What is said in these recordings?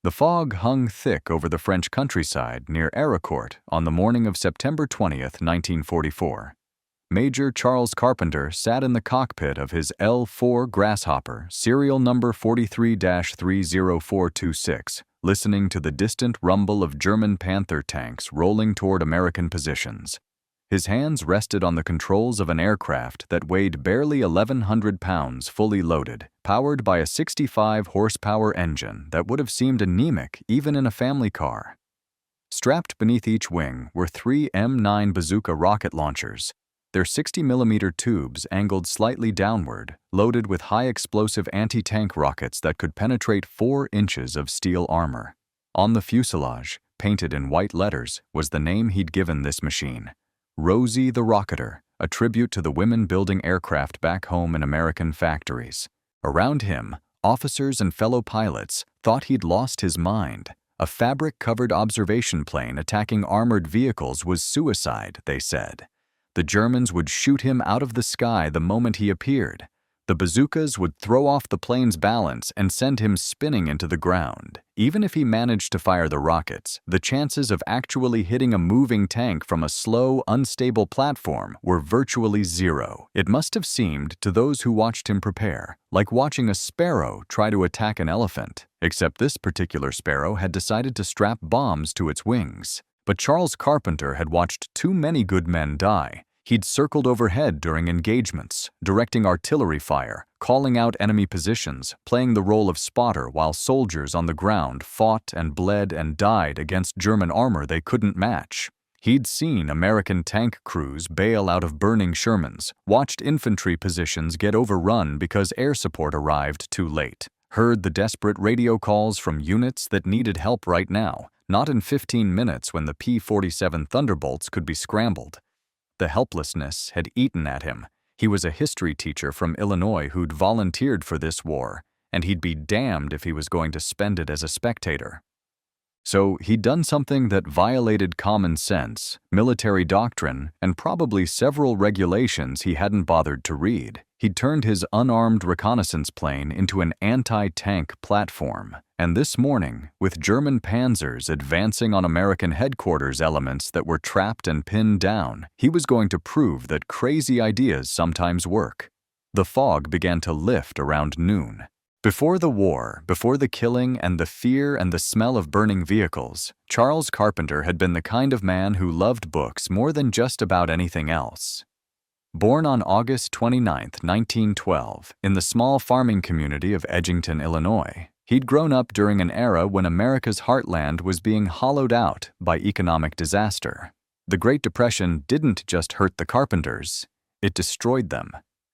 The fog hung thick over the French countryside near Arracourt on the morning of September 20th, 1944. Major Charles Carpenter sat in the cockpit of his L-4 Grasshopper, serial number 43-30426, listening to the distant rumble of German Panther tanks rolling toward American positions. His hands rested on the controls of an aircraft that weighed barely 1,100 pounds fully loaded, powered by a 65-horsepower engine that would have seemed anemic even in a family car. Strapped beneath each wing were 3 M9 Bazooka rocket launchers, their 60mm tubes angled slightly downward, loaded with high-explosive anti-tank rockets that could penetrate 4 inches of steel armor. On the fuselage, painted in white letters, was the name he'd given this machine: Rosie the Rocketer, a tribute to the women building aircraft back home in American factories. Around him, officers and fellow pilots thought he'd lost his mind. A fabric-covered observation plane attacking armored vehicles was suicide, they said. The Germans would shoot him out of the sky the moment he appeared. The bazookas would throw off the plane's balance and send him spinning into the ground. Even if he managed to fire the rockets, the chances of actually hitting a moving tank from a slow, unstable platform were virtually zero. It must have seemed to those who watched him prepare like watching a sparrow try to attack an elephant, except this particular sparrow had decided to strap bombs to its wings. But Charles Carpenter had watched too many good men die. He'd circled overhead during engagements, directing artillery fire, calling out enemy positions, playing the role of spotter while soldiers on the ground fought and bled and died against German armor they couldn't match. He'd seen American tank crews bail out of burning Shermans, watched infantry positions get overrun because air support arrived too late, heard the desperate radio calls from units that needed help right now, not in 15 minutes when the P-47 Thunderbolts could be scrambled. The helplessness had eaten at him. He was a history teacher from Illinois who'd volunteered for this war, and he'd be damned if he was going to spend it as a spectator. So he'd done something that violated common sense, military doctrine, and probably several regulations he hadn't bothered to read. He'd turned his unarmed reconnaissance plane into an anti-tank platform. And this morning, with German panzers advancing on American headquarters elements that were trapped and pinned down, he was going to prove that crazy ideas sometimes work. The fog began to lift around noon. Before the war, before the killing and the fear and the smell of burning vehicles, Charles Carpenter had been the kind of man who loved books more than just about anything else. Born on August 29, 1912, in the small farming community of Edgington, Illinois, he'd grown up during an era when America's heartland was being hollowed out by economic disaster. The Great Depression didn't just hurt the Carpenters, it destroyed them.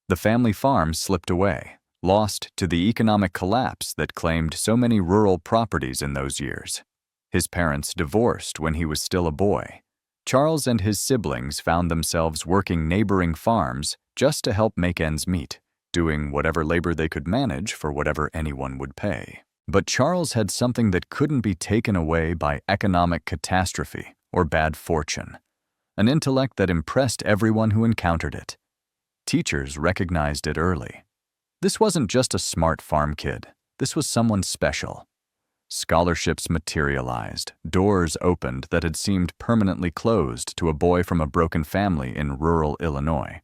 The family farm slipped away, lost to the economic collapse that claimed so many rural properties in those years. His parents divorced when he was still a boy. Charles and his siblings found themselves working neighboring farms just to help make ends meet, doing whatever labor they could manage for whatever anyone would pay. But Charles had something that couldn't be taken away by economic catastrophe or bad fortune, an intellect that impressed everyone who encountered it. Teachers recognized it early. This wasn't just a smart farm kid. This was someone special. Scholarships materialized, doors opened that had seemed permanently closed to a boy from a broken family in rural Illinois.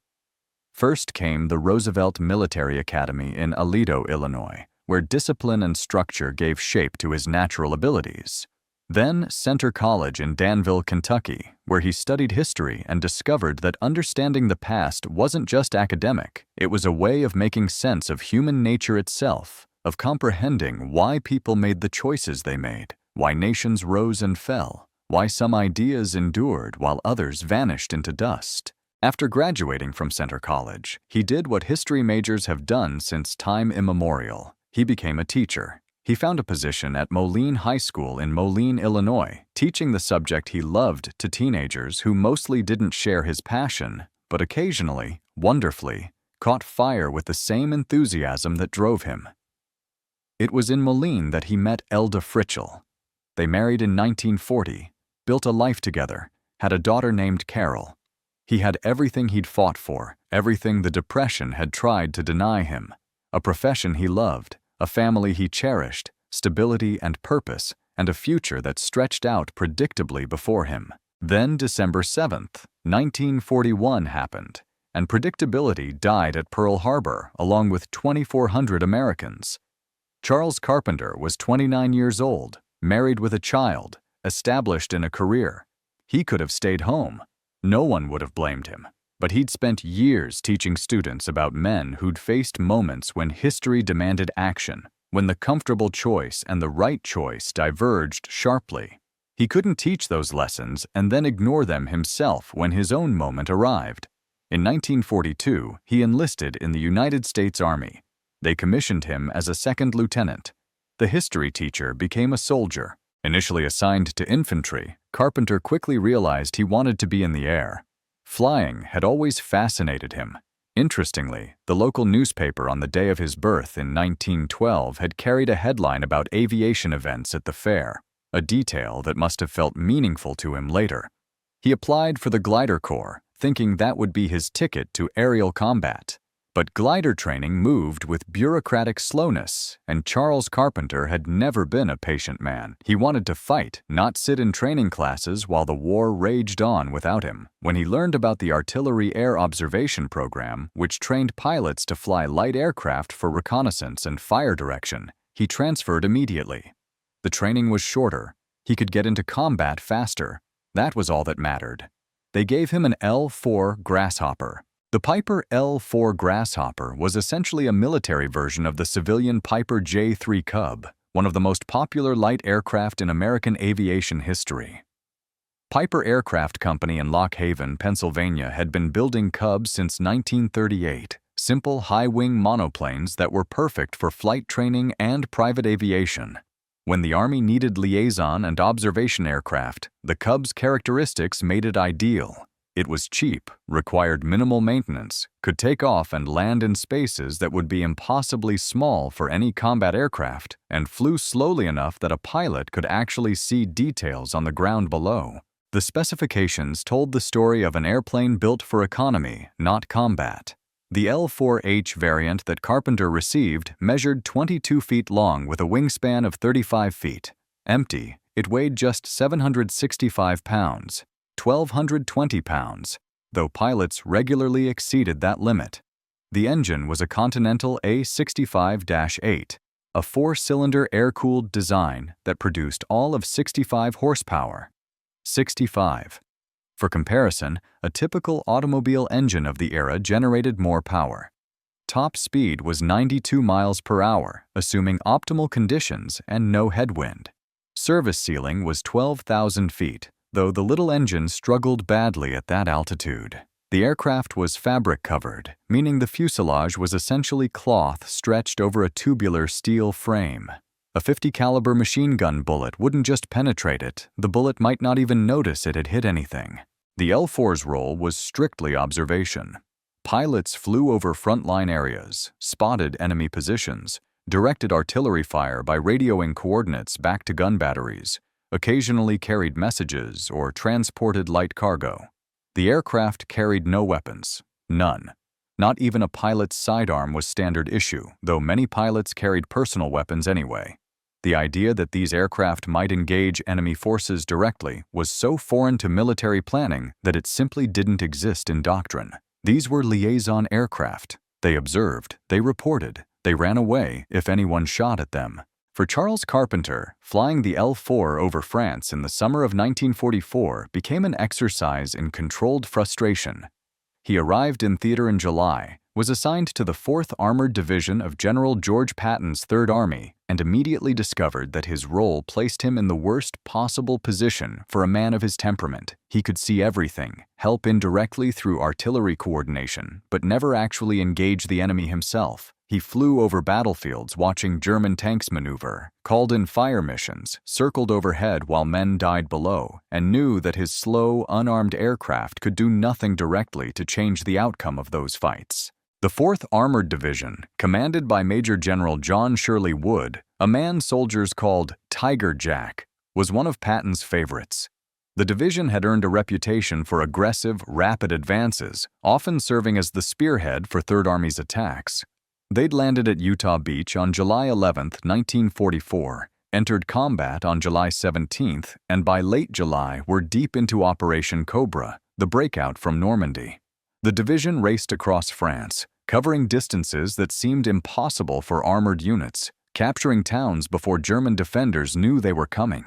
First came the Roosevelt Military Academy in Aledo, Illinois, where discipline and structure gave shape to his natural abilities. Then Center College in Danville, Kentucky, where he studied history and discovered that understanding the past wasn't just academic, it was a way of making sense of human nature itself, of comprehending why people made the choices they made, why nations rose and fell, why some ideas endured while others vanished into dust. After graduating from Center College, he did what history majors have done since time immemorial. He became a teacher. He found a position at Moline High School in Moline, Illinois, teaching the subject he loved to teenagers who mostly didn't share his passion, but occasionally, wonderfully, caught fire with the same enthusiasm that drove him. It was in Moline that he met Elda Fritschel. They married in 1940, built a life together, had a daughter named Carol. He had everything he'd fought for, everything the Depression had tried to deny him. A profession he loved, a family he cherished, stability, and purpose, and a future that stretched out predictably before him. Then December 7th, 1941 happened, and predictability died at Pearl Harbor along with 2,400 Americans. Charles Carpenter was 29 years old, married with a child, established in a career. He could have stayed home. No one would have blamed him. But he'd spent years teaching students about men who'd faced moments when history demanded action, when the comfortable choice and the right choice diverged sharply. He couldn't teach those lessons and then ignore them himself when his own moment arrived. In 1942, he enlisted in the United States Army. They commissioned him as a second lieutenant. The history teacher became a soldier. Initially assigned to infantry, Carpenter quickly realized he wanted to be in the air. Flying had always fascinated him. Interestingly, the local newspaper on the day of his birth in 1912 had carried a headline about aviation events at the fair, a detail that must have felt meaningful to him later. He applied for the glider corps, thinking that would be his ticket to aerial combat. But glider training moved with bureaucratic slowness, and Charles Carpenter had never been a patient man. He wanted to fight, not sit in training classes while the war raged on without him. When he learned about the Artillery Air Observation Program, which trained pilots to fly light aircraft for reconnaissance and fire direction, he transferred immediately. The training was shorter. He could get into combat faster. That was all that mattered. They gave him an L-4 Grasshopper. The Piper L-4 Grasshopper was essentially a military version of the civilian Piper J-3 Cub, one of the most popular light aircraft in American aviation history. Piper Aircraft Company in Lock Haven, Pennsylvania had been building Cubs since 1938, simple high-wing monoplanes that were perfect for flight training and private aviation. When the Army needed liaison and observation aircraft, the Cub's characteristics made it ideal. It was cheap, required minimal maintenance, could take off and land in spaces that would be impossibly small for any combat aircraft, and flew slowly enough that a pilot could actually see details on the ground below. The specifications told the story of an airplane built for economy, not combat. The L-4H variant that Carpenter received measured 22 feet long with a wingspan of 35 feet. Empty, it weighed just 765 pounds, 1,220 pounds, though pilots regularly exceeded that limit. The engine was a Continental A65-8, a four-cylinder air-cooled design that produced all of 65 horsepower. 65. For comparison, a typical automobile engine of the era generated more power. Top speed was 92 miles per hour, assuming optimal conditions and no headwind. Service ceiling was 12,000 feet, though the little engine struggled badly at that altitude. The aircraft was fabric-covered, meaning the fuselage was essentially cloth stretched over a tubular steel frame. A .50 caliber machine gun bullet wouldn't just penetrate it, the bullet might not even notice it had hit anything. The L-4's role was strictly observation. Pilots flew over frontline areas, spotted enemy positions, directed artillery fire by radioing coordinates back to gun batteries, occasionally carried messages or transported light cargo. The aircraft carried no weapons, none. Not even a pilot's sidearm was standard issue, though many pilots carried personal weapons anyway. The idea that these aircraft might engage enemy forces directly was so foreign to military planning that it simply didn't exist in doctrine. These were liaison aircraft. They observed, they reported, they ran away if anyone shot at them. For Charles Carpenter, flying the L-4 over France in the summer of 1944 became an exercise in controlled frustration. He arrived in theater in July, was assigned to the 4th Armored Division of General George Patton's 3rd Army, and immediately discovered that his role placed him in the worst possible position for a man of his temperament. He could see everything, help indirectly through artillery coordination, but never actually engage the enemy himself. He flew over battlefields watching German tanks maneuver, called in fire missions, circled overhead while men died below, and knew that his slow, unarmed aircraft could do nothing directly to change the outcome of those fights. The 4th Armored Division, commanded by Major General John Shirley Wood, a man soldiers called Tiger Jack, was one of Patton's favorites. The division had earned a reputation for aggressive, rapid advances, often serving as the spearhead for 3rd Army's attacks. They'd landed at Utah Beach on July 11, 1944, entered combat on July 17, and by late July were deep into Operation Cobra, the breakout from Normandy. The division raced across France, covering distances that seemed impossible for armored units, capturing towns before German defenders knew they were coming.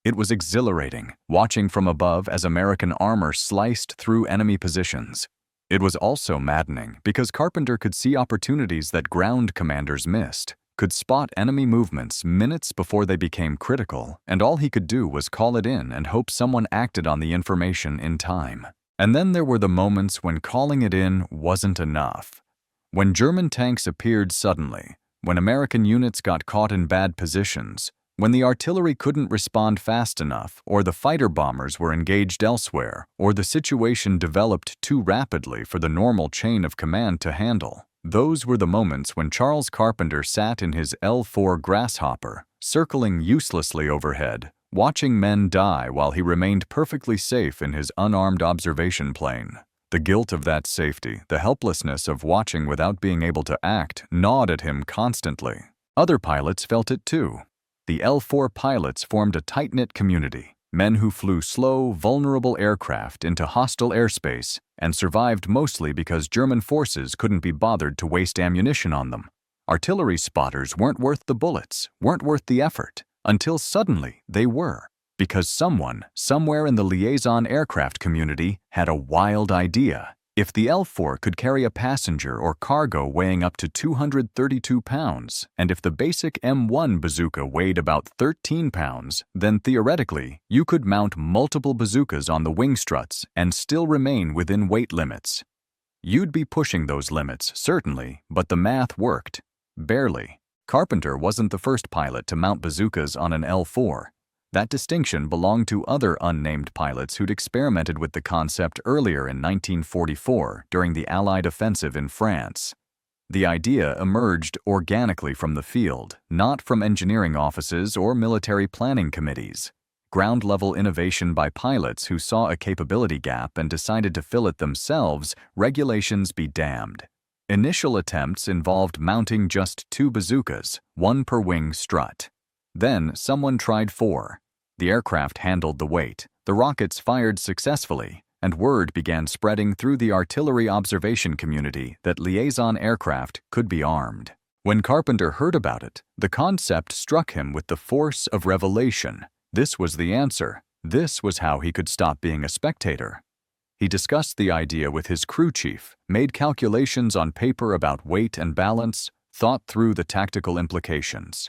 It was exhilarating, watching from above as American armor sliced through enemy positions. It was also maddening because Carpenter could see opportunities that ground commanders missed, could spot enemy movements minutes before they became critical, and all he could do was call it in and hope someone acted on the information in time. And then there were the moments when calling it in wasn't enough. When German tanks appeared suddenly, when American units got caught in bad positions, when the artillery couldn't respond fast enough, or the fighter bombers were engaged elsewhere, or the situation developed too rapidly for the normal chain of command to handle, those were the moments when Charles Carpenter sat in his L-4 Grasshopper, circling uselessly overhead, watching men die while he remained perfectly safe in his unarmed observation plane. The guilt of that safety, the helplessness of watching without being able to act, gnawed at him constantly. Other pilots felt it too. The L-4 pilots formed a tight-knit community, men who flew slow, vulnerable aircraft into hostile airspace and survived mostly because German forces couldn't be bothered to waste ammunition on them. Artillery spotters weren't worth the bullets, weren't worth the effort, until suddenly they were, because someone, somewhere in the liaison aircraft community, had a wild idea. If the L-4 could carry a passenger or cargo weighing up to 232 pounds, and if the basic M1 bazooka weighed about 13 pounds, then theoretically, you could mount multiple bazookas on the wing struts and still remain within weight limits. You'd be pushing those limits, certainly, but the math worked. Barely. Carpenter wasn't the first pilot to mount bazookas on an L-4. That distinction belonged to other unnamed pilots who'd experimented with the concept earlier in 1944 during the Allied offensive in France. The idea emerged organically from the field, not from engineering offices or military planning committees. Ground-level innovation by pilots who saw a capability gap and decided to fill it themselves, regulations be damned. Initial attempts involved mounting just 2 bazookas, 1 per wing strut. Then someone tried 4. The aircraft handled the weight, the rockets fired successfully, and word began spreading through the artillery observation community that liaison aircraft could be armed. When Carpenter heard about it, the concept struck him with the force of revelation. This was the answer. This was how he could stop being a spectator. He discussed the idea with his crew chief, made calculations on paper about weight and balance, thought through the tactical implications.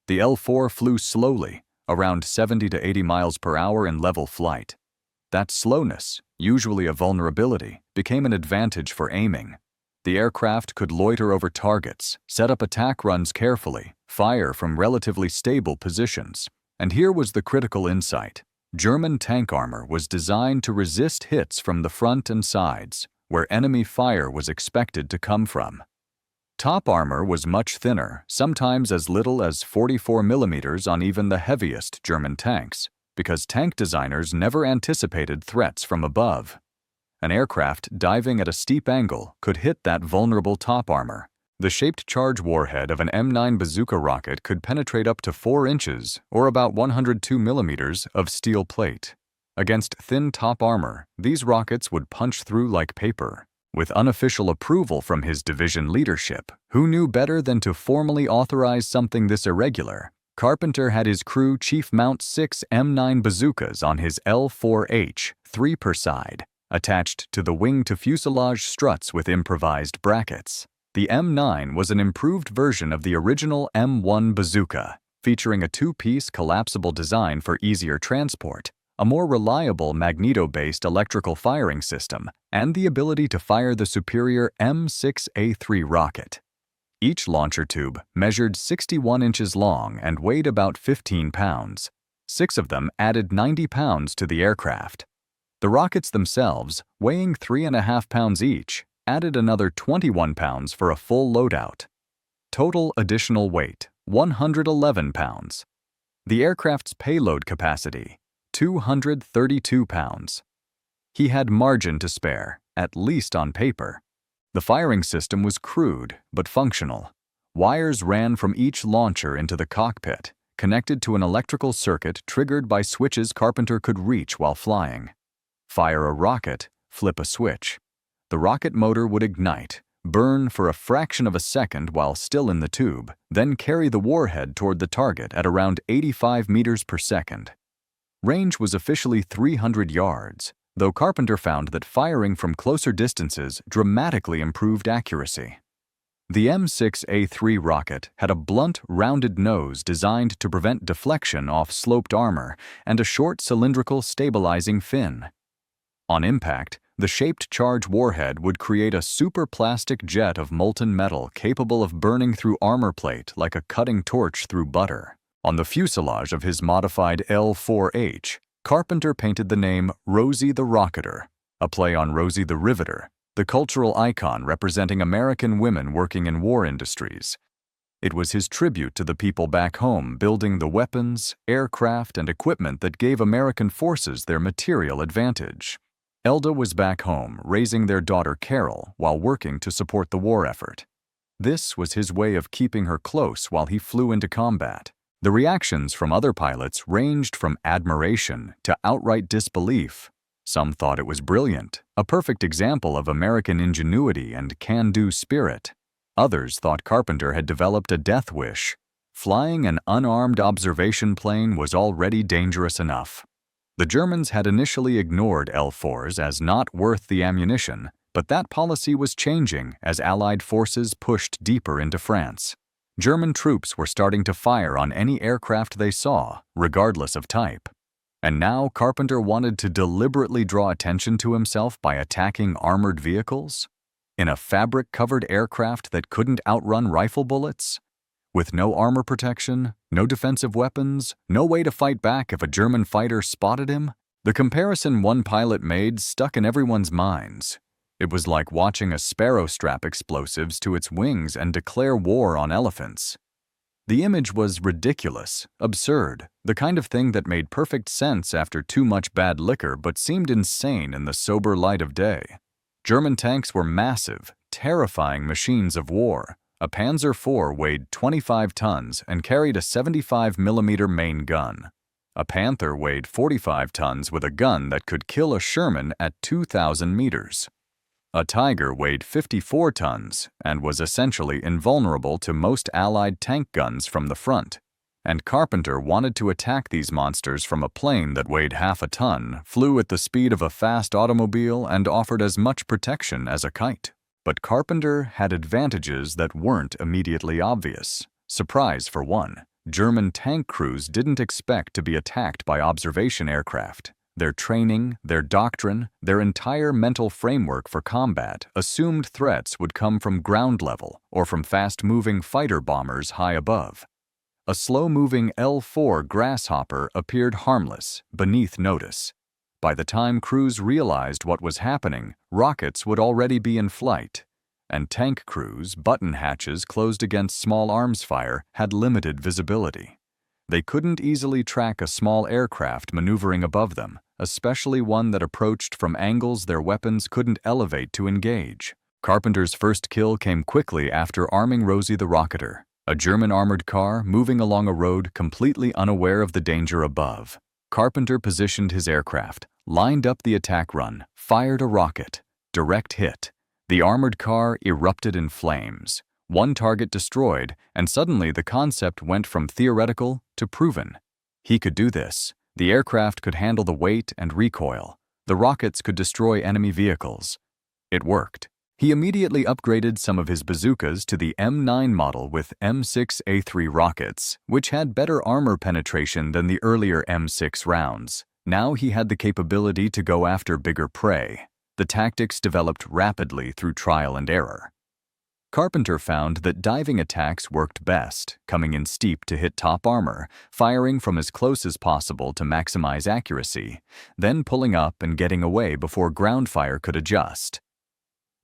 The L-4 flew slowly, around 70 to 80 miles per hour in level flight. That slowness, usually a vulnerability, became an advantage for aiming. The aircraft could loiter over targets, set up attack runs carefully, fire from relatively stable positions. And here was the critical insight. German tank armor was designed to resist hits from the front and sides, where enemy fire was expected to come from. Top armor was much thinner, sometimes as little as 44 millimeters on even the heaviest German tanks, because tank designers never anticipated threats from above. An aircraft diving at a steep angle could hit that vulnerable top armor. The shaped charge warhead of an M9 bazooka rocket could penetrate up to 4 inches, or about 102 millimeters, of steel plate. Against thin top armor, these rockets would punch through like paper. With unofficial approval from his division leadership, who knew better than to formally authorize something this irregular, Carpenter had his crew chief mount 6 M9 bazookas on his L-4H, 3 per side, attached to the wing-to-fuselage struts with improvised brackets. The M9 was an improved version of the original M1 bazooka, featuring a 2-piece collapsible design for easier transport, a more reliable magneto-based electrical firing system, and the ability to fire the superior M6A3 rocket. Each launcher tube measured 61 inches long and weighed about 15 pounds. 6 of them added 90 pounds to the aircraft. The rockets themselves, weighing 3.5 pounds each, added another 21 pounds for a full loadout. Total additional weight, 111 pounds. The aircraft's payload capacity, 232 pounds. He had margin to spare, at least on paper. The firing system was crude but functional. Wires ran from each launcher into the cockpit, connected to an electrical circuit triggered by switches Carpenter could reach while flying. Fire a rocket, flip a switch. The rocket motor would ignite, burn for a fraction of a second while still in the tube, then carry the warhead toward the target at around 85 meters per second. Range was officially 300 yards, though Carpenter found that firing from closer distances dramatically improved accuracy. The M6A3 rocket had a blunt, rounded nose designed to prevent deflection off sloped armor and a short cylindrical stabilizing fin. On impact, the shaped charge warhead would create a superplastic jet of molten metal capable of burning through armor plate like a cutting torch through butter. On the fuselage of his modified L-4H, Carpenter painted the name Rosie the Rocketer, a play on Rosie the Riveter, the cultural icon representing American women working in war industries. It was his tribute to the people back home building the weapons, aircraft, and equipment that gave American forces their material advantage. Elda was back home raising their daughter Carol while working to support the war effort. This was his way of keeping her close while he flew into combat. The reactions from other pilots ranged from admiration to outright disbelief. Some thought it was brilliant, a perfect example of American ingenuity and can-do spirit. Others thought Carpenter had developed a death wish. Flying an unarmed observation plane was already dangerous enough. The Germans had initially ignored L-4s as not worth the ammunition, but that policy was changing as Allied forces pushed deeper into France. German troops were starting to fire on any aircraft they saw, regardless of type. And now Carpenter wanted to deliberately draw attention to himself by attacking armored vehicles? In a fabric-covered aircraft that couldn't outrun rifle bullets? With no armor protection, no defensive weapons, no way to fight back if a German fighter spotted him? The comparison one pilot made stuck in everyone's minds. It was like watching a sparrow strap explosives to its wings and declare war on elephants. The image was ridiculous, absurd, the kind of thing that made perfect sense after too much bad liquor but seemed insane in the sober light of day. German tanks were massive, terrifying machines of war. A Panzer IV weighed 25 tons and carried a 75mm main gun. A Panther weighed 45 tons with a gun that could kill a Sherman at 2,000 meters. A Tiger weighed 54 tons and was essentially invulnerable to most Allied tank guns from the front. And Carpenter wanted to attack these monsters from a plane that weighed half a ton, flew at the speed of a fast automobile, and offered as much protection as a kite. But Carpenter had advantages that weren't immediately obvious. Surprise for one, German tank crews didn't expect to be attacked by observation aircraft. Their training, their doctrine, their entire mental framework for combat assumed threats would come from ground level or from fast-moving fighter bombers high above. A slow-moving L-4 Grasshopper appeared harmless, beneath notice. By the time crews realized what was happening, rockets would already be in flight, and tank crews' button hatches closed against small arms fire had limited visibility. They couldn't easily track a small aircraft maneuvering above them, especially one that approached from angles their weapons couldn't elevate to engage. Carpenter's first kill came quickly after arming Rosie the Rocketer, a German armored car moving along a road completely unaware of the danger above. Carpenter positioned his aircraft, lined up the attack run, fired a rocket. Direct hit. The armored car erupted in flames. One target destroyed, and suddenly the concept went from theoretical to proven. He could do this. The aircraft could handle the weight and recoil. The rockets could destroy enemy vehicles. It worked. He immediately upgraded some of his bazookas to the M9 model with M6A3 rockets, which had better armor penetration than the earlier M6 rounds. Now he had the capability to go after bigger prey. The tactics developed rapidly through trial and error. Carpenter found that diving attacks worked best, coming in steep to hit top armor, firing from as close as possible to maximize accuracy, then pulling up and getting away before ground fire could adjust.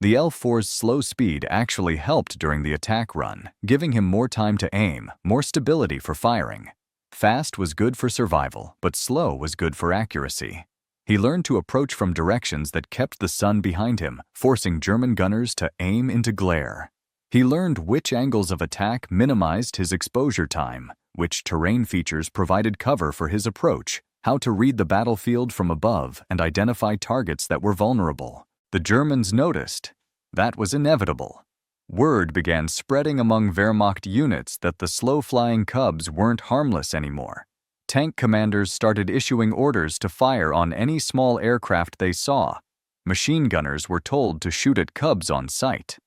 The L-4's slow speed actually helped during the attack run, giving him more time to aim, more stability for firing. Fast was good for survival, but slow was good for accuracy. He learned to approach from directions that kept the sun behind him, forcing German gunners to aim into glare. He learned which angles of attack minimized his exposure time, which terrain features provided cover for his approach, how to read the battlefield from above and identify targets that were vulnerable. The Germans noticed. That was inevitable. Word began spreading among Wehrmacht units that the slow-flying Cubs weren't harmless anymore. Tank commanders started issuing orders to fire on any small aircraft they saw. Machine gunners were told to shoot at Cubs on sight.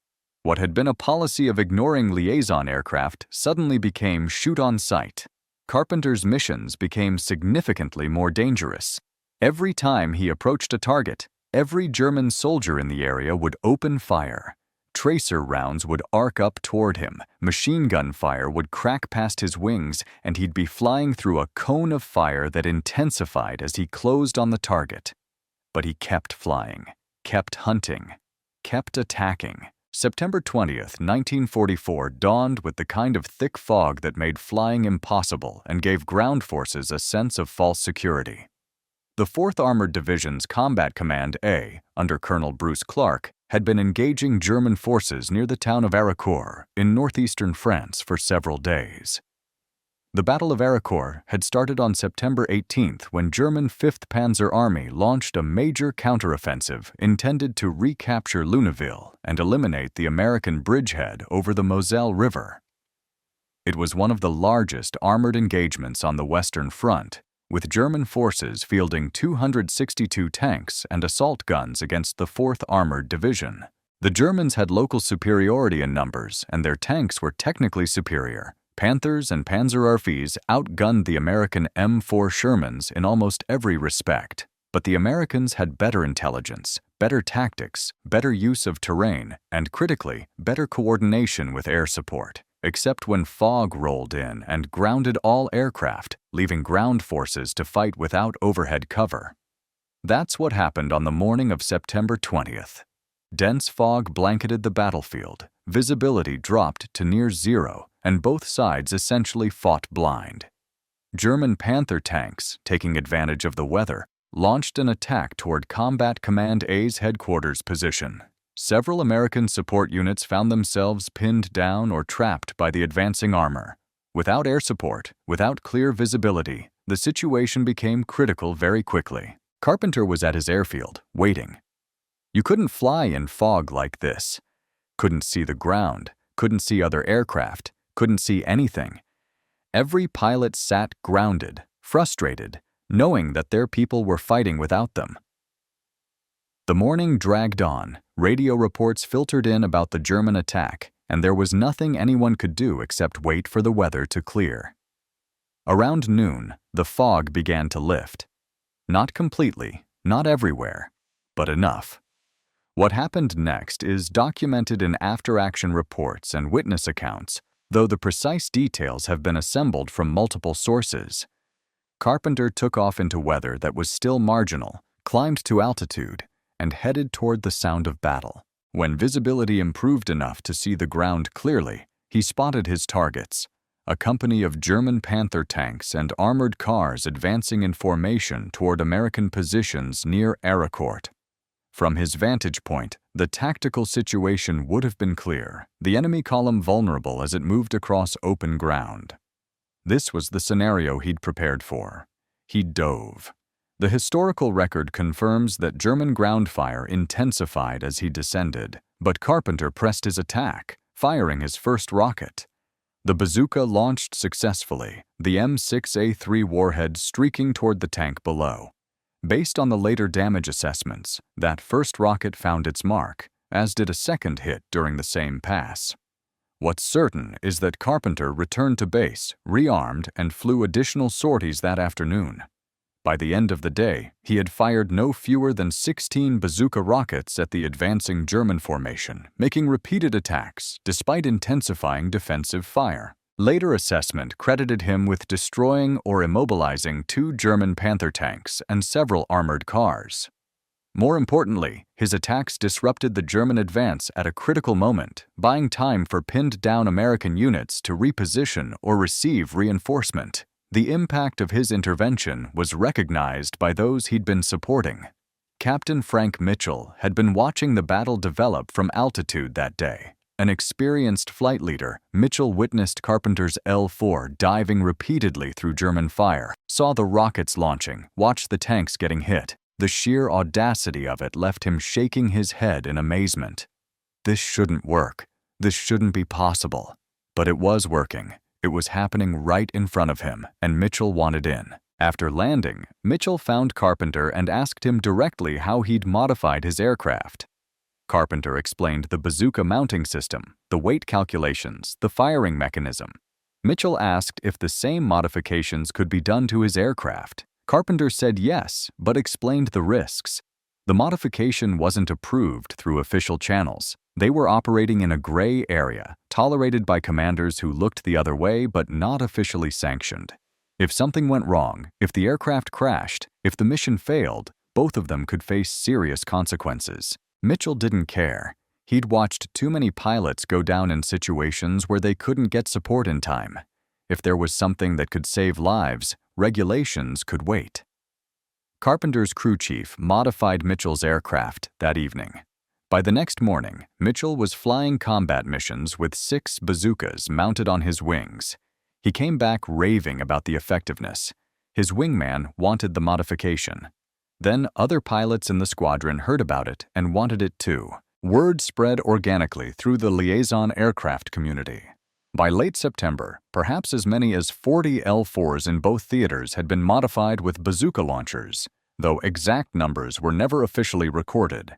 What had been a policy of ignoring liaison aircraft suddenly became shoot on sight. Carpenter's missions became significantly more dangerous. Every time he approached a target, every German soldier in the area would open fire. Tracer rounds would arc up toward him, machine gun fire would crack past his wings, and he'd be flying through a cone of fire that intensified as he closed on the target. But he kept flying, kept hunting, kept attacking. September 20th, 1944 dawned with the kind of thick fog that made flying impossible and gave ground forces a sense of false security. The 4th Armored Division's Combat Command A, under Colonel Bruce Clark, had been engaging German forces near the town of Arracourt in northeastern France for several days. The Battle of Arracourt had started on September 18th when German 5th Panzer Army launched a major counteroffensive intended to recapture Luneville and eliminate the American bridgehead over the Moselle River. It was one of the largest armored engagements on the Western Front, with German forces fielding 262 tanks and assault guns against the 4th Armored Division. The Germans had local superiority in numbers, and their tanks were technically superior. Panthers and Panzerarfes outgunned the American M4 Shermans in almost every respect. But the Americans had better intelligence, better tactics, better use of terrain, and critically, better coordination with air support, except when fog rolled in and grounded all aircraft, leaving ground forces to fight without overhead cover. That's what happened on the morning of September 20th. Dense fog blanketed the battlefield, visibility dropped to near zero, and both sides essentially fought blind. German Panther tanks, taking advantage of the weather, launched an attack toward Combat Command A's headquarters position. Several American support units found themselves pinned down or trapped by the advancing armor. Without air support, without clear visibility, the situation became critical very quickly. Carpenter was at his airfield, waiting. You couldn't fly in fog like this. Couldn't see the ground, couldn't see other aircraft, couldn't see anything. Every pilot sat grounded, frustrated, knowing that their people were fighting without them. The morning dragged on, radio reports filtered in about the German attack, and there was nothing anyone could do except wait for the weather to clear. Around noon, the fog began to lift. Not completely, not everywhere, but enough. What happened next is documented in after-action reports and witness accounts, though the precise details have been assembled from multiple sources. Carpenter took off into weather that was still marginal, climbed to altitude, and headed toward the sound of battle. When visibility improved enough to see the ground clearly, he spotted his targets, a company of German Panther tanks and armored cars advancing in formation toward American positions near Arracourt. From his vantage point, the tactical situation would have been clear, the enemy column vulnerable as it moved across open ground. This was the scenario he'd prepared for. He dove. The historical record confirms that German ground fire intensified as he descended, but Carpenter pressed his attack, firing his first rocket. The bazooka launched successfully, the M6A3 warhead streaking toward the tank below. Based on the later damage assessments, that first rocket found its mark, as did a second hit during the same pass. What's certain is that Carpenter returned to base, rearmed, and flew additional sorties that afternoon. By the end of the day, he had fired no fewer than 16 bazooka rockets at the advancing German formation, making repeated attacks despite intensifying defensive fire. Later assessment credited him with destroying or immobilizing 2 German Panther tanks and several armored cars. More importantly, his attacks disrupted the German advance at a critical moment, buying time for pinned-down American units to reposition or receive reinforcement. The impact of his intervention was recognized by those he'd been supporting. Captain Frank Mitchell had been watching the battle develop from altitude that day. An experienced flight leader, Mitchell witnessed Carpenter's L-4 diving repeatedly through German fire, saw the rockets launching, watched the tanks getting hit. The sheer audacity of it left him shaking his head in amazement. This shouldn't work. This shouldn't be possible. But it was working. It was happening right in front of him, and Mitchell wanted in. After landing, Mitchell found Carpenter and asked him directly how he'd modified his aircraft. Carpenter explained the bazooka mounting system, the weight calculations, the firing mechanism. Mitchell asked if the same modifications could be done to his aircraft. Carpenter said yes, but explained the risks. The modification wasn't approved through official channels. They were operating in a gray area, tolerated by commanders who looked the other way but not officially sanctioned. If something went wrong, if the aircraft crashed, if the mission failed, both of them could face serious consequences. Mitchell didn't care. He'd watched too many pilots go down in situations where they couldn't get support in time. If there was something that could save lives, regulations could wait. Carpenter's crew chief modified Mitchell's aircraft that evening. By the next morning, Mitchell was flying combat missions with 6 bazookas mounted on his wings. He came back raving about the effectiveness. His wingman wanted the modification. Then other pilots in the squadron heard about it and wanted it too. Word spread organically through the liaison aircraft community. By late September, perhaps as many as 40 L-4s in both theaters had been modified with bazooka launchers, though exact numbers were never officially recorded.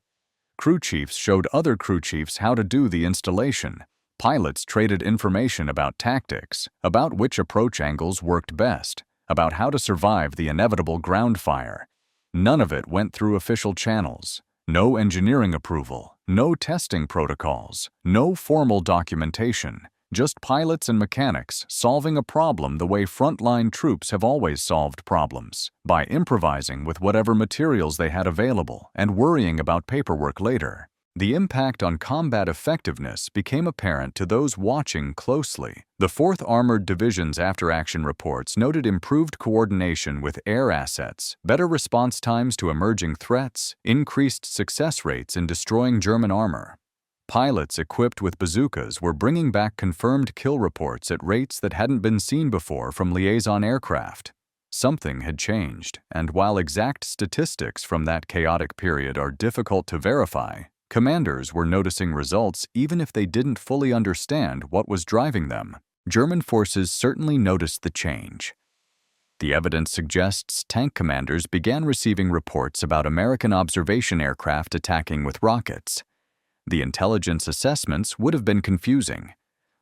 Crew chiefs showed other crew chiefs how to do the installation. Pilots traded information about tactics, about which approach angles worked best, about how to survive the inevitable ground fire. None of it went through official channels. No engineering approval, no testing protocols, no formal documentation. Just pilots and mechanics solving a problem the way frontline troops have always solved problems, by improvising with whatever materials they had available and worrying about paperwork later. The impact on combat effectiveness became apparent to those watching closely. The 4th Armored Division's after-action reports noted improved coordination with air assets, better response times to emerging threats, increased success rates in destroying German armor. Pilots equipped with bazookas were bringing back confirmed kill reports at rates that hadn't been seen before from liaison aircraft. Something had changed, and while exact statistics from that chaotic period are difficult to verify, commanders were noticing results even if they didn't fully understand what was driving them. German forces certainly noticed the change. The evidence suggests tank commanders began receiving reports about American observation aircraft attacking with rockets. The intelligence assessments would have been confusing.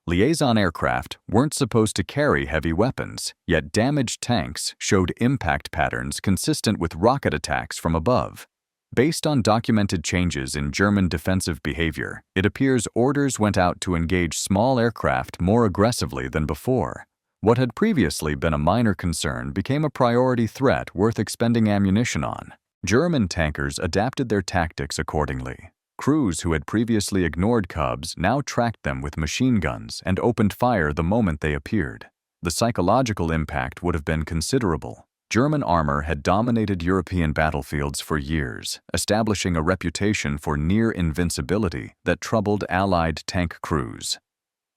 Liaison aircraft weren't supposed to carry heavy weapons, yet damaged tanks showed impact patterns consistent with rocket attacks from above. Based on documented changes in German defensive behavior, it appears orders went out to engage small aircraft more aggressively than before. What had previously been a minor concern became a priority threat worth expending ammunition on. German tankers adapted their tactics accordingly. Crews who had previously ignored Cubs now tracked them with machine guns and opened fire the moment they appeared. The psychological impact would have been considerable. German armor had dominated European battlefields for years, establishing a reputation for near invincibility that troubled Allied tank crews.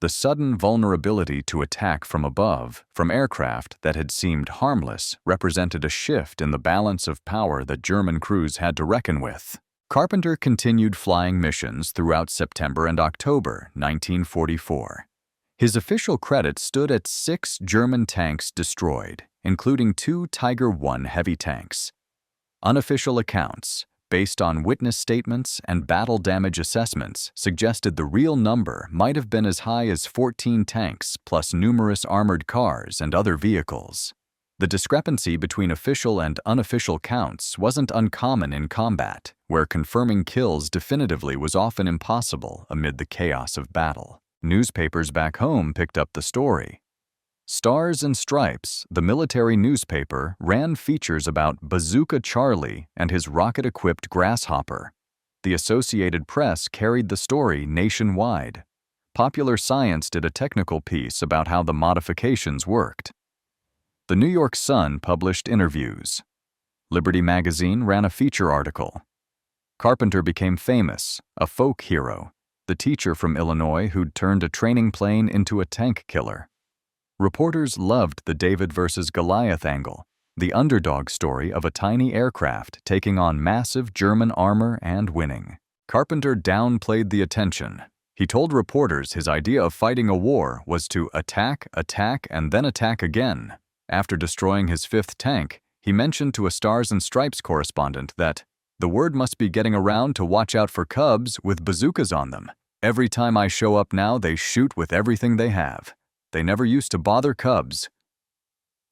The sudden vulnerability to attack from above, from aircraft that had seemed harmless, represented a shift in the balance of power that German crews had to reckon with. Carpenter continued flying missions throughout September and October 1944. His official credit stood at 6 German tanks destroyed, including 2 Tiger I heavy tanks. Unofficial accounts, based on witness statements and battle damage assessments, suggested the real number might have been as high as 14 tanks plus numerous armored cars and other vehicles. The discrepancy between official and unofficial counts wasn't uncommon in combat, where confirming kills definitively was often impossible amid the chaos of battle. Newspapers back home picked up the story. Stars and Stripes, the military newspaper, ran features about Bazooka Charlie and his rocket-equipped Grasshopper. The Associated Press carried the story nationwide. Popular Science did a technical piece about how the modifications worked. The New York Sun published interviews. Liberty magazine ran a feature article. Carpenter became famous, a folk hero, the teacher from Illinois who'd turned a training plane into a tank killer. Reporters loved the David versus Goliath angle, the underdog story of a tiny aircraft taking on massive German armor and winning. Carpenter downplayed the attention. He told reporters his idea of fighting a war was to attack, and then attack again. After destroying his fifth tank, he mentioned to a Stars and Stripes correspondent that the word must be getting around to watch out for cubs with bazookas on them. Every time I show up now, they shoot with everything they have. They never used to bother cubs.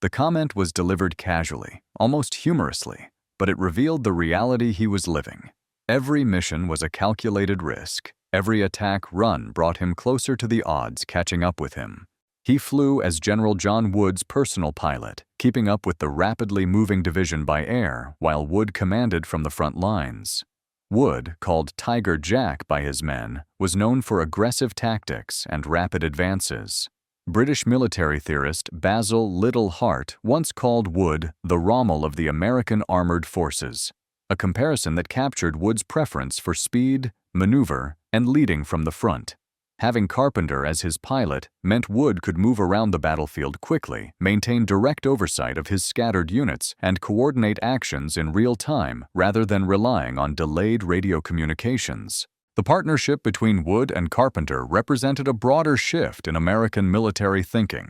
The comment was delivered casually, almost humorously, but it revealed the reality he was living. Every mission was a calculated risk. Every attack run brought him closer to the odds catching up with him. He flew as General John Wood's personal pilot, keeping up with the rapidly moving division by air while Wood commanded from the front lines. Wood, called Tiger Jack by his men, was known for aggressive tactics and rapid advances. British military theorist Basil Liddell Hart once called Wood the Rommel of the American armored forces, a comparison that captured Wood's preference for speed, maneuver, and leading from the front. Having Carpenter as his pilot meant Wood could move around the battlefield quickly, maintain direct oversight of his scattered units, and coordinate actions in real time rather than relying on delayed radio communications. The partnership between Wood and Carpenter represented a broader shift in American military thinking.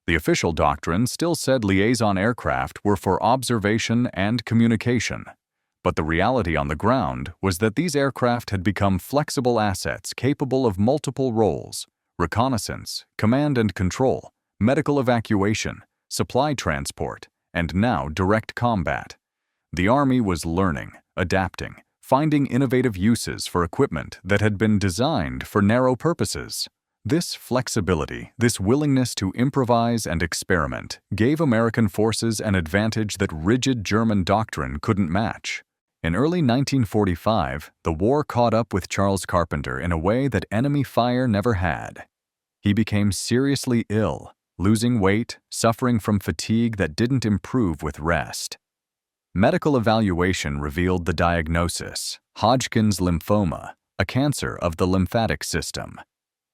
The official doctrine still said liaison aircraft were for observation and communication. But the reality on the ground was that these aircraft had become flexible assets capable of multiple roles: reconnaissance, command and control, medical evacuation, supply transport, and now direct combat. The Army was learning, adapting, finding innovative uses for equipment that had been designed for narrow purposes. This flexibility, this willingness to improvise and experiment, gave American forces an advantage that rigid German doctrine couldn't match. In early 1945, the war caught up with Charles Carpenter in a way that enemy fire never had. He became seriously ill, losing weight, suffering from fatigue that didn't improve with rest. Medical evaluation revealed the diagnosis: Hodgkin's lymphoma, a cancer of the lymphatic system.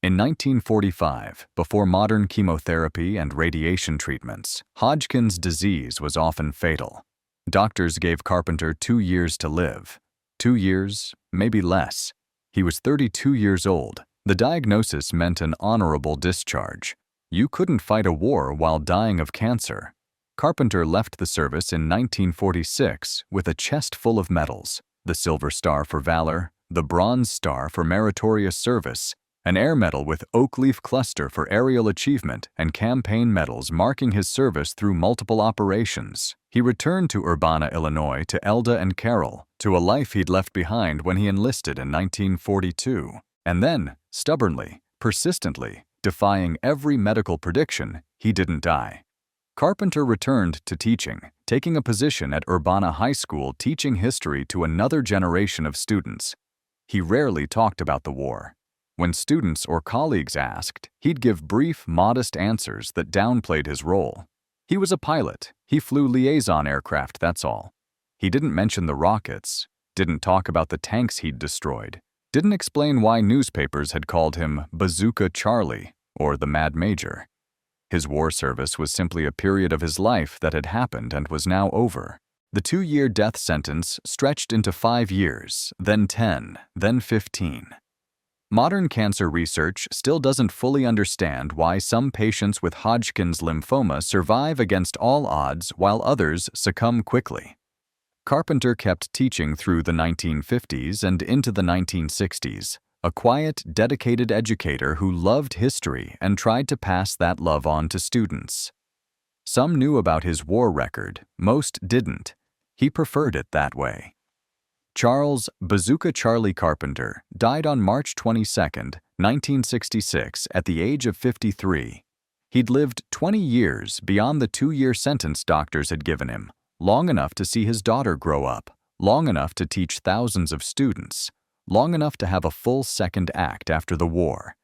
In 1945, before modern chemotherapy and radiation treatments, Hodgkin's disease was often fatal. Doctors gave Carpenter 2 years to live. 2 years, maybe less. He was 32 years old. The diagnosis meant an honorable discharge. You couldn't fight a war while dying of cancer. Carpenter left the service in 1946 with a chest full of medals: the Silver Star for Valor, the Bronze Star for Meritorious Service, an Air Medal with Oak Leaf Cluster for Aerial Achievement, and campaign medals marking his service through multiple operations. He returned to Urbana, Illinois, to Elda and Carol, to a life he'd left behind when he enlisted in 1942. And then, stubbornly, persistently, defying every medical prediction, he didn't die. Carpenter returned to teaching, taking a position at Urbana High School teaching history to another generation of students. He rarely talked about the war. When students or colleagues asked, he'd give brief, modest answers that downplayed his role. He was a pilot. He flew liaison aircraft, that's all. He didn't mention the rockets, didn't talk about the tanks he'd destroyed, didn't explain why newspapers had called him Bazooka Charlie or the Mad Major. His war service was simply a period of his life that had happened and was now over. The 2-year death sentence stretched into 5 years, then 10, then 15. Modern cancer research still doesn't fully understand why some patients with Hodgkin's lymphoma survive against all odds while others succumb quickly. Carpenter kept teaching through the 1950s and into the 1960s, a quiet, dedicated educator who loved history and tried to pass that love on to students. Some knew about his war record, most didn't. He preferred it that way. Charles "Bazooka Charlie" Carpenter died on March 22, 1966, at the age of 53. He'd lived 20 years beyond the 2-year sentence doctors had given him, long enough to see his daughter grow up, long enough to teach thousands of students, long enough to have a full second act after the war.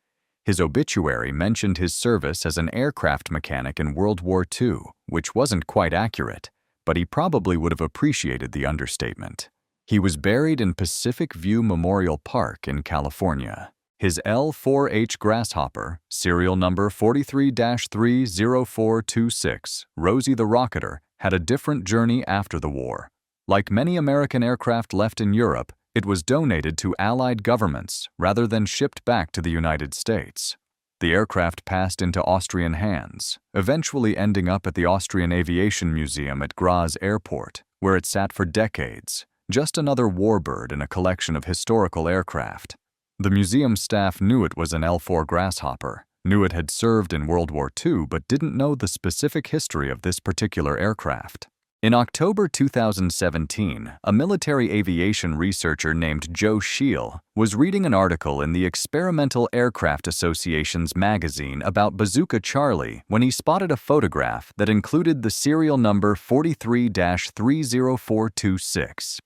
His obituary mentioned his service as an aircraft mechanic in World War II, which wasn't quite accurate, but he probably would have appreciated the understatement. He was buried in Pacific View Memorial Park in California. His L-4 Grasshopper, serial number 43-30426, Rosie the Rocketer, had a different journey after the war. Like many American aircraft left in Europe, it was donated to Allied governments rather than shipped back to the United States. The aircraft passed into Austrian hands, eventually ending up at the Austrian Aviation Museum at Graz Airport, where it sat for decades, just another warbird in a collection of historical aircraft. The museum staff knew it was an L-4 Grasshopper, knew it had served in World War II, but didn't know the specific history of this particular aircraft. In October 2017, a military aviation researcher named Joe Scheel was reading an article in the Experimental Aircraft Association's magazine about Bazooka Charlie when he spotted a photograph that included the serial number 43-30426.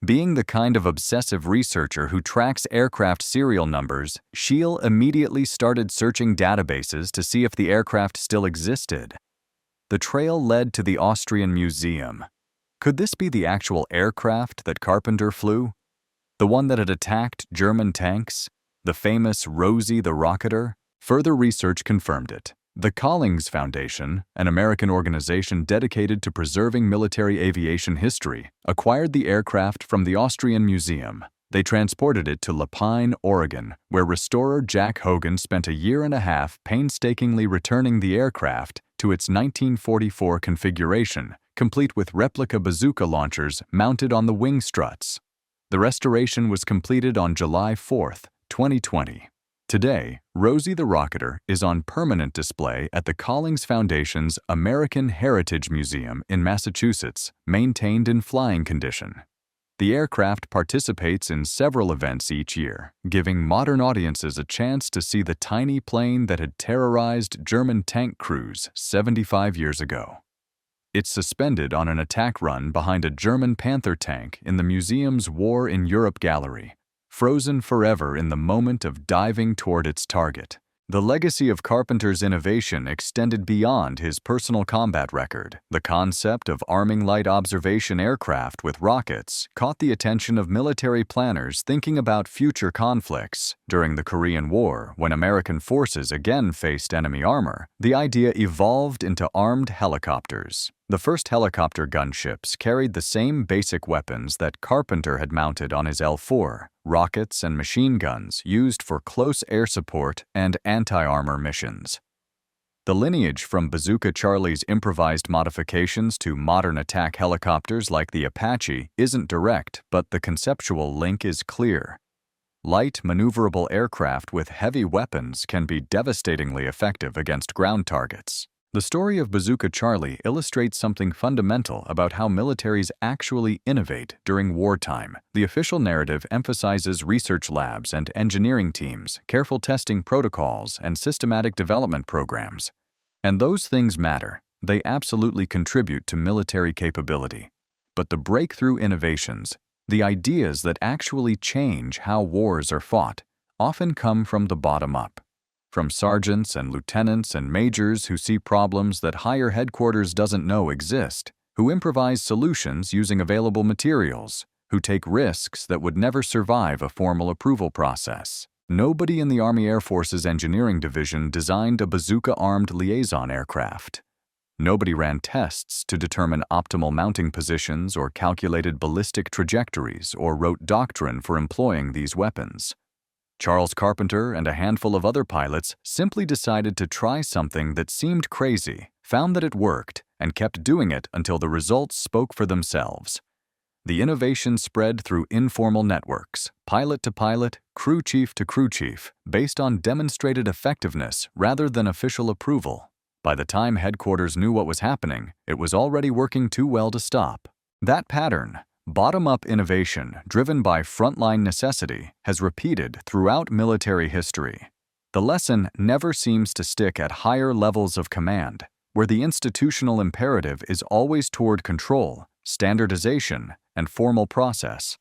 Being the kind of obsessive researcher who tracks aircraft serial numbers, Scheel immediately started searching databases to see if the aircraft still existed. The trail led to the Austrian Museum. Could this be the actual aircraft that Carpenter flew? The one that had attacked German tanks? The famous Rosie the Rocketer? Further research confirmed it. The Collings Foundation, an American organization dedicated to preserving military aviation history, acquired the aircraft from the Austrian Museum. They transported it to La Pine, Oregon, where restorer Jack Hogan spent a year and a half painstakingly returning the aircraft to its 1944 configuration, complete with replica bazooka launchers mounted on the wing struts. The restoration was completed on July 4, 2020. Today, Rosie the Rocketer is on permanent display at the Collings Foundation's American Heritage Museum in Massachusetts, maintained in flying condition. The aircraft participates in several events each year, giving modern audiences a chance to see the tiny plane that had terrorized German tank crews 75 years ago. It's suspended on an attack run behind a German Panther tank in the museum's War in Europe gallery, frozen forever in the moment of diving toward its target. The legacy of Carpenter's innovation extended beyond his personal combat record. The concept of arming light observation aircraft with rockets caught the attention of military planners thinking about future conflicts. During the Korean War, when American forces again faced enemy armor, the idea evolved into armed helicopters. The first helicopter gunships carried the same basic weapons that Carpenter had mounted on his L-4, rockets and machine guns used for close air support and anti-armor missions. The lineage from Bazooka Charlie's improvised modifications to modern attack helicopters like the Apache isn't direct, but the conceptual link is clear. Light, maneuverable aircraft with heavy weapons can be devastatingly effective against ground targets. The story of Bazooka Charlie illustrates something fundamental about how militaries actually innovate during wartime. The official narrative emphasizes research labs and engineering teams, careful testing protocols, and systematic development programs. And those things matter. They absolutely contribute to military capability. But the breakthrough innovations, the ideas that actually change how wars are fought, often come from the bottom up. From sergeants and lieutenants and majors who see problems that higher headquarters doesn't know exist, who improvise solutions using available materials, who take risks that would never survive a formal approval process. Nobody in the Army Air Force's Engineering Division designed a bazooka-armed liaison aircraft. Nobody ran tests to determine optimal mounting positions or calculated ballistic trajectories or wrote doctrine for employing these weapons. Charles Carpenter and a handful of other pilots simply decided to try something that seemed crazy, found that it worked, and kept doing it until the results spoke for themselves. The innovation spread through informal networks, pilot to pilot, crew chief to crew chief, based on demonstrated effectiveness rather than official approval. By the time headquarters knew what was happening, it was already working too well to stop. That pattern, bottom-up innovation driven by frontline necessity, has repeated throughout military history. The lesson never seems to stick at higher levels of command, where the institutional imperative is always toward control, standardization, and formal process.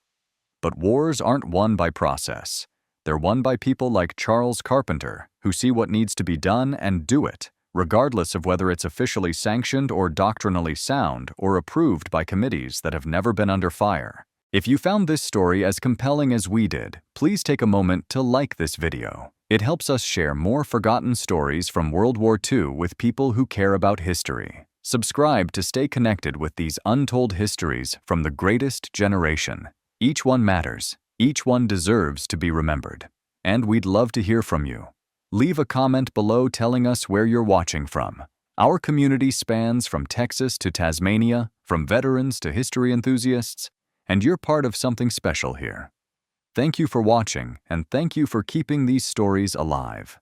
But wars aren't won by process. They're won by people like Charles Carpenter, who see what needs to be done and do it, regardless of whether it's officially sanctioned or doctrinally sound or approved by committees that have never been under fire. If you found this story as compelling as we did, please take a moment to like this video. It helps us share more forgotten stories from World War II with people who care about history. Subscribe to stay connected with these untold histories from the greatest generation. Each one matters. Each one deserves to be remembered. And we'd love to hear from you. Leave a comment below telling us where you're watching from. Our community spans from Texas to Tasmania, from veterans to history enthusiasts, and you're part of something special here. Thank you for watching, and thank you for keeping these stories alive.